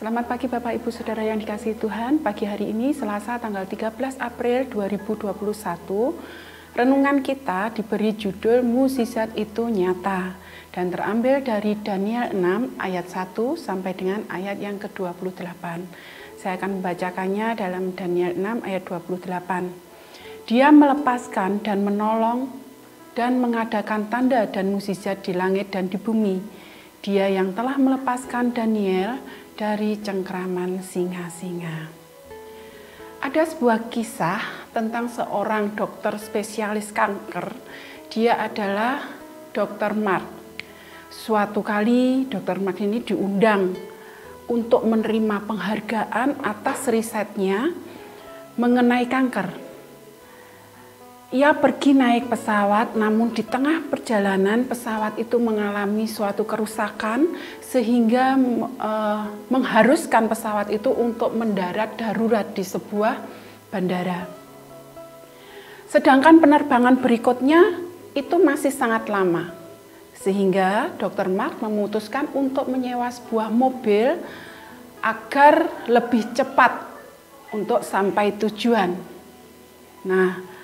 Selamat pagi Bapak Ibu Saudara yang dikasihi Tuhan. Pagi hari ini Selasa tanggal 13 April 2021, renungan kita diberi judul Mukjizat itu nyata dan terambil dari Daniel 6 ayat 1 sampai dengan ayat yang ke-28. Saya akan membacakannya dalam Daniel 6 ayat 28. Dia melepaskan dan menolong dan mengadakan tanda dan mukjizat di langit dan di bumi. Dia yang telah melepaskan Daniel dari cengkraman singa-singa. Ada sebuah kisah tentang seorang dokter spesialis kanker. Dia adalah Dr. Mark. Suatu kali Dr. Mark ini diundang untuk menerima penghargaan atas risetnya mengenai kanker. Ia pergi naik pesawat, namun di tengah perjalanan pesawat itu mengalami suatu kerusakan sehingga mengharuskan pesawat itu untuk mendarat darurat di sebuah bandara. Sedangkan penerbangan berikutnya itu masih sangat lama, sehingga Dr. Mark memutuskan untuk menyewa sebuah mobil agar lebih cepat untuk sampai tujuan. Nah,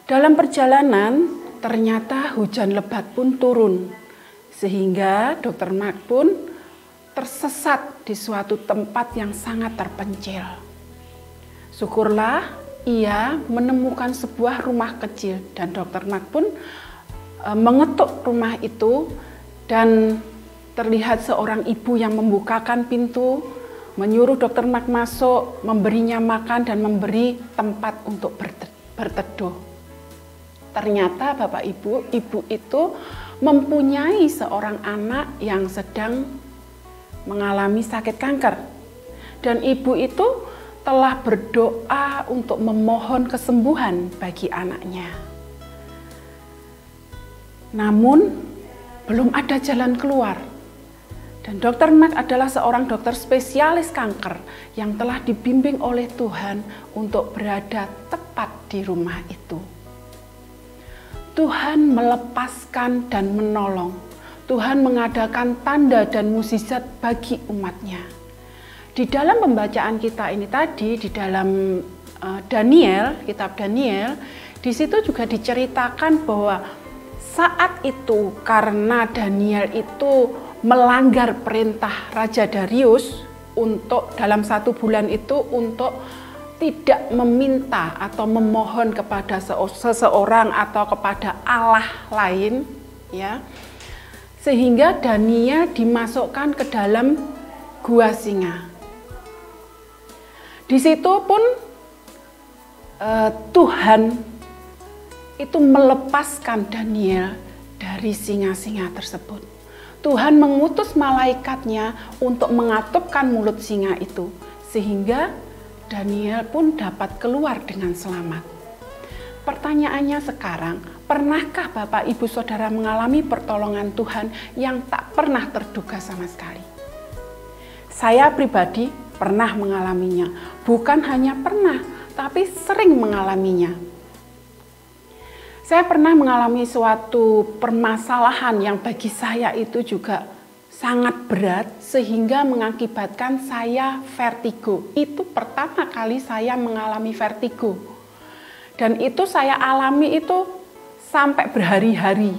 dalam perjalanan ternyata hujan lebat pun turun, sehingga Dr. Mark pun tersesat di suatu tempat yang sangat terpencil. Syukurlah ia menemukan sebuah rumah kecil dan Dr. Mark pun mengetuk rumah itu dan terlihat seorang ibu yang membukakan pintu, menyuruh Dr. Mark masuk, memberinya makan dan memberi tempat untuk berteduh. Ternyata Bapak Ibu, ibu itu mempunyai seorang anak yang sedang mengalami sakit kanker. Dan ibu itu telah berdoa untuk memohon kesembuhan bagi anaknya. Namun belum ada jalan keluar. Dan Dr. Mark adalah seorang dokter spesialis kanker yang telah dibimbing oleh Tuhan untuk berada tepat di rumah itu. Tuhan melepaskan dan menolong. Tuhan mengadakan tanda dan mukjizat bagi umatnya. Di dalam pembacaan kita ini tadi, di dalam Daniel, kitab Daniel, di situ juga diceritakan bahwa saat itu karena Daniel itu melanggar perintah Raja Darius untuk dalam 1 bulan itu untuk tidak meminta atau memohon kepada seseorang atau kepada Allah lain, ya, sehingga Daniel dimasukkan ke dalam gua singa. Di situ pun Tuhan itu melepaskan Daniel dari singa-singa tersebut. Tuhan mengutus malaikatnya untuk mengatupkan mulut singa itu, sehingga Daniel pun dapat keluar dengan selamat. Pertanyaannya sekarang, pernahkah Bapak Ibu Saudara mengalami pertolongan Tuhan yang tak pernah terduga sama sekali? Saya pribadi pernah mengalaminya, bukan hanya pernah, tapi sering mengalaminya. Saya pernah mengalami suatu permasalahan yang bagi saya itu juga sangat berat sehingga mengakibatkan saya vertigo. Itu pertama kali saya mengalami vertigo. Dan itu saya alami itu sampai berhari-hari.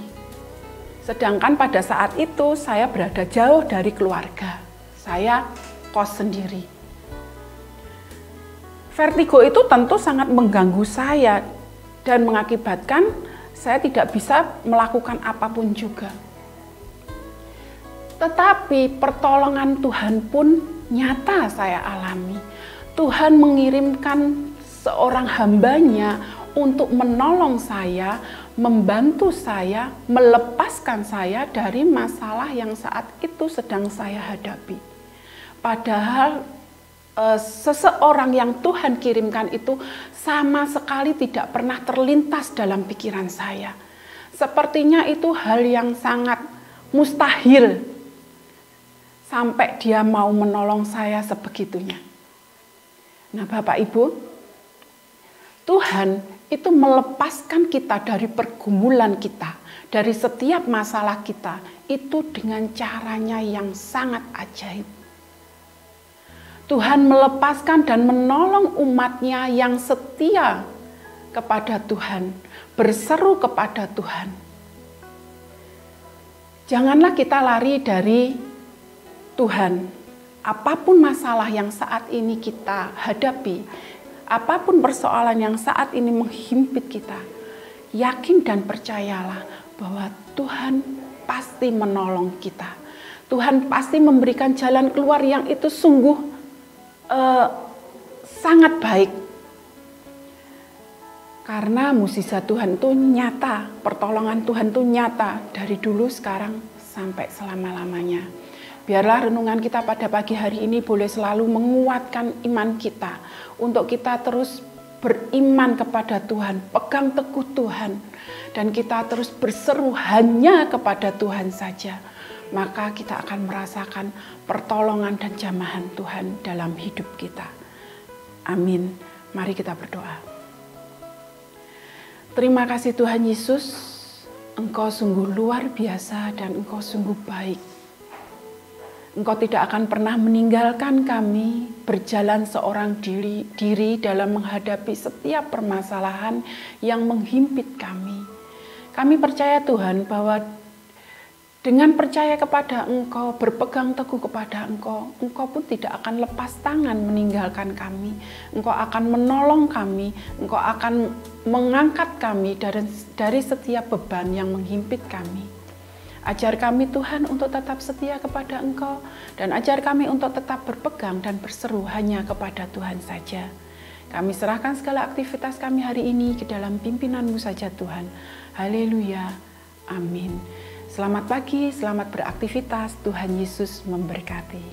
Sedangkan pada saat itu saya berada jauh dari keluarga. Saya kos sendiri. Vertigo itu tentu sangat mengganggu saya dan mengakibatkan saya tidak bisa melakukan apapun juga. Tetapi pertolongan Tuhan pun nyata saya alami. Tuhan mengirimkan seorang hambanya untuk menolong saya, membantu saya, melepaskan saya dari masalah yang saat itu sedang saya hadapi. Padahal seseorang yang Tuhan kirimkan itu sama sekali tidak pernah terlintas dalam pikiran saya. Sepertinya itu hal yang sangat mustahil. Sampai dia mau menolong saya sebegitunya. Nah Bapak Ibu, Tuhan itu melepaskan kita dari pergumulan kita, dari setiap masalah kita, itu dengan caranya yang sangat ajaib. Tuhan melepaskan dan menolong umat-Nya yang setia kepada Tuhan, berseru kepada Tuhan. Janganlah kita lari dari Tuhan. Apapun masalah yang saat ini kita hadapi, apapun persoalan yang saat ini menghimpit kita, yakin dan percayalah bahwa Tuhan pasti menolong kita. Tuhan pasti memberikan jalan keluar yang itu sungguh sangat baik. Karena mukjizat Tuhan itu nyata, pertolongan Tuhan itu nyata dari dulu, sekarang, sampai selama-lamanya. Biarlah renungan kita pada pagi hari ini boleh selalu menguatkan iman kita, untuk kita terus beriman kepada Tuhan, pegang teguh Tuhan, dan kita terus berseru hanya kepada Tuhan saja. Maka kita akan merasakan pertolongan dan jamahan Tuhan dalam hidup kita. Amin. Mari kita berdoa. Terima kasih Tuhan Yesus, Engkau sungguh luar biasa dan Engkau sungguh baik. Engkau tidak akan pernah meninggalkan kami berjalan seorang diri dalam menghadapi setiap permasalahan yang menghimpit kami. Kami percaya Tuhan bahwa dengan percaya kepada Engkau, berpegang teguh kepada Engkau, Engkau pun tidak akan lepas tangan meninggalkan kami. Engkau akan menolong kami, Engkau akan mengangkat kami dari setiap beban yang menghimpit kami. Ajar kami Tuhan untuk tetap setia kepada Engkau, dan ajar kami untuk tetap berpegang dan berseru hanya kepada Tuhan saja. Kami serahkan segala aktivitas kami hari ini ke dalam pimpinan-Mu saja Tuhan. Haleluya. Amin. Selamat pagi, selamat beraktivitas. Tuhan Yesus memberkati.